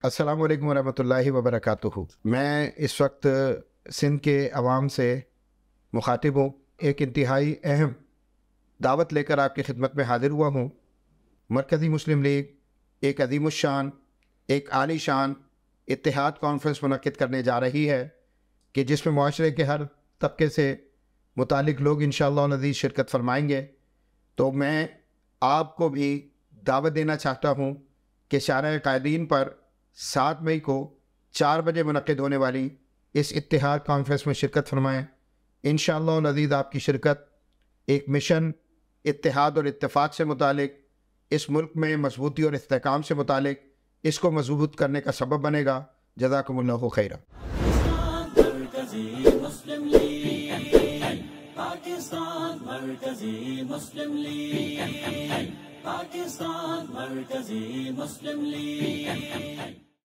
السلام علیکم ورحمۃ اللہ وبرکاتہ۔ میں اس وقت سندھ کے عوام سے مخاطب ہوں، ایک انتہائی اہم دعوت لے کر آپ کی خدمت میں حاضر ہوا ہوں۔ مرکزی مسلم لیگ ایک عظیم الشان، ایک عالی شان اتحاد کانفرنس منعقد کرنے جا رہی ہے کہ جس میں معاشرے کے ہر طبقے سے متعلق لوگ انشاءاللہ نذیر شرکت فرمائیں گے۔ تو میں آپ کو بھی دعوت دینا چاہتا ہوں کہ شارع قائدین پر 7 مئی کو 4 بجے منعقد ہونے والی اس اتحاد کانفرنس میں شرکت فرمائیں۔ انشاءاللہ العزیز آپ کی شرکت ایک مشن اتحاد اور اتفاق سے متعلق، اس ملک میں مضبوطی اور استحکام سے متعلق اس کو مضبوط کرنے کا سبب بنے گا۔ جزاکم اللہ خیرا۔ پاکستان مرکزی مسلم لیگ، پاکستان مرکزی مسلم لیگ۔